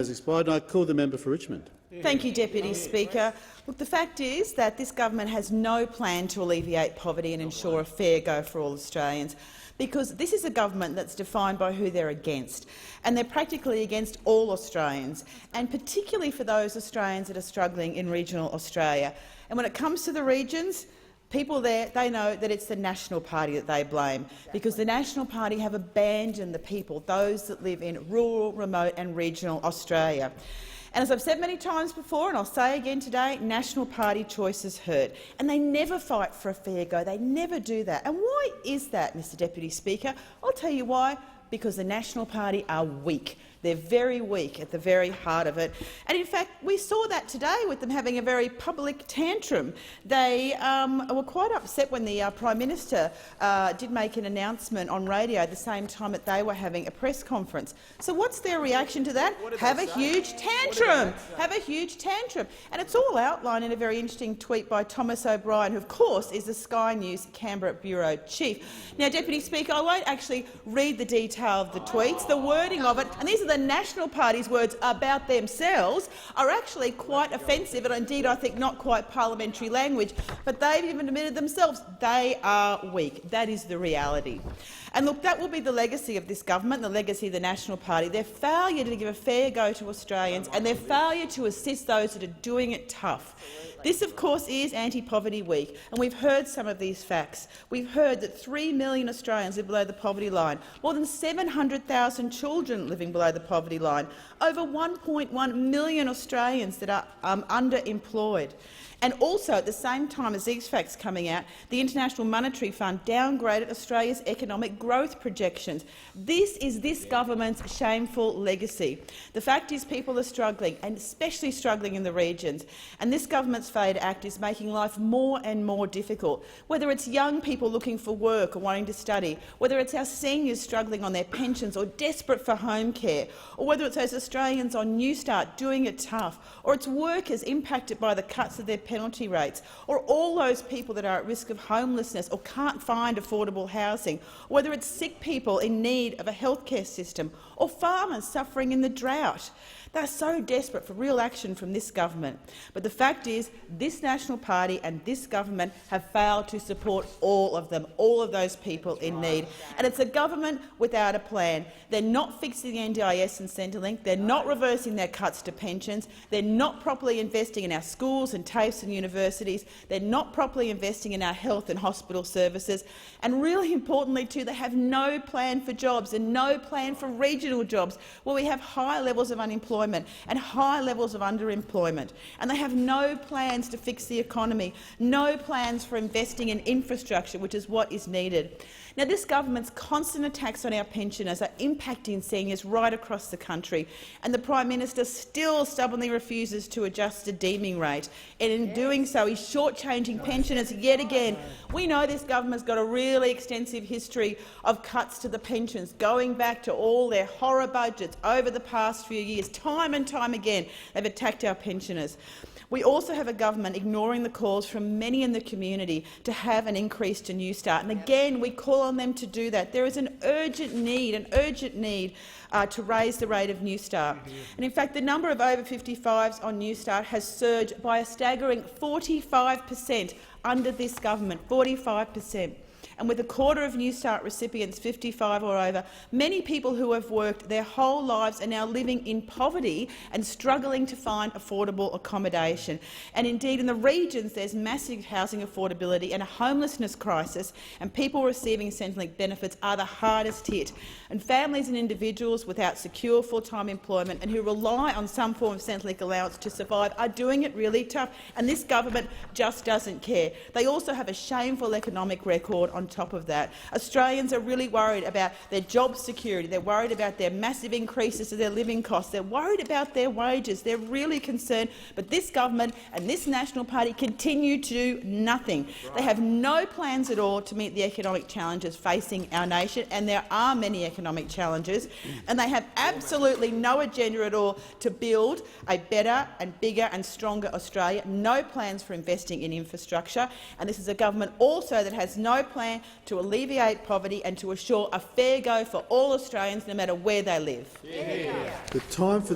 has expired. I call the member for Richmond. Thank you, Deputy Speaker. Look, the fact is that this government has no plan to alleviate poverty and ensure a fair go for all Australians, because this is a government that's defined by who they're against, and they're practically against all Australians, and particularly for those Australians that are struggling in regional Australia. And when it comes to the regions, people there, they know that it's the National Party that they blame, because the National Party have abandoned the people, those that live in rural, remote and regional Australia. And as I've said many times before, and I'll say again today, National Party choices hurt, and they never fight for a fair go. They never do that. And why is that, Mr Deputy Speaker? I'll tell you why. Because the National Party are weak. They're very weak at the very heart of it. And in fact, we saw that today with them having a very public tantrum. They were quite upset when the Prime Minister did make an announcement on radio at the same time that they were having a press conference. So what's their reaction to that? Have a huge tantrum. Have a huge tantrum. And it's all outlined in a very interesting tweet by Thomas O'Brien, who of course is the Sky News Canberra Bureau Chief. Now, Deputy Speaker, I won't actually read the detail of the tweets, the wording of it, and these are the National Party's words about themselves, are actually quite offensive and indeed I think not quite parliamentary language, but they've even admitted themselves they are weak. That is the reality. And look, that will be the legacy of this government, the legacy of the National Party, their failure to give a fair go to Australians and their failure to assist those that are doing it tough. This, of course, is Anti-Poverty Week, and we've heard some of these facts. We've heard that 3 million Australians live below the poverty line, more than 700,000 children living below the poverty line, over 1.1 million Australians that are underemployed. And also, at the same time as these facts coming out, the International Monetary Fund downgraded Australia's economic growth projections. This is this government's shameful legacy. The fact is people are struggling, and especially struggling in the regions, and this government's failure to act is making life more and more difficult, whether it's young people looking for work or wanting to study, whether it's our seniors struggling on their pensions or desperate for home care, or whether it's those Australians on Newstart doing it tough, or it's workers impacted by the cuts of their penalty rates, or all those people that are at risk of homelessness or can't find affordable housing, or whether it's sick people in need of a healthcare system, or farmers suffering in the drought. They're so desperate for real action from this government. But the fact is, this National Party and this government have failed to support all of them, all of those people in need. And it's a government without a plan. They're not fixing the NDIS and Centrelink. They're not reversing their cuts to pensions. They're not properly investing in our schools and TAFEs and universities. They're not properly investing in our health and hospital services. And really importantly too, they have no plan for jobs and no plan for regional jobs, where we have high levels of unemployment and high levels of underemployment. And they have no plans to fix the economy, no plans for investing in infrastructure, which is what is needed. Now, this government's constant attacks on our pensioners are impacting seniors right across the country, and the Prime Minister still stubbornly refuses to adjust the deeming rate, and in doing so he's shortchanging pensioners yet again. We know this government's got a really extensive history of cuts to the pensions, going back to all their horror budgets over the past few years. Time and time again they've attacked our pensioners. We also have a government ignoring the calls from many in the community to have an increase to Newstart, and again we call on them to do that. There is an urgent need to raise the rate of Newstart. And in fact, the number of over 55s on Newstart has surged by a staggering 45% under this government, 45%. And with a quarter of Newstart recipients 55 or over, many people who have worked their whole lives are now living in poverty and struggling to find affordable accommodation. And indeed, in the regions there's massive housing affordability and a homelessness crisis, and people receiving Centrelink benefits are the hardest hit. And families and individuals without secure full-time employment and who rely on some form of Centrelink allowance to survive are doing it really tough, and this government just doesn't care. They also have a shameful economic record on top of that. Australians are really worried about their job security. They're worried about their massive increases to their living costs. They're worried about their wages. They're really concerned. But this government and this National Party continue to do nothing. They have no plans at all to meet the economic challenges facing our nation, and there are many economic challenges, and they have absolutely no agenda at all to build a better and bigger and stronger Australia, no plans for investing in infrastructure, and this is a government also that has no plan to alleviate poverty and to assure a fair go for all Australians, no matter where they live. The time for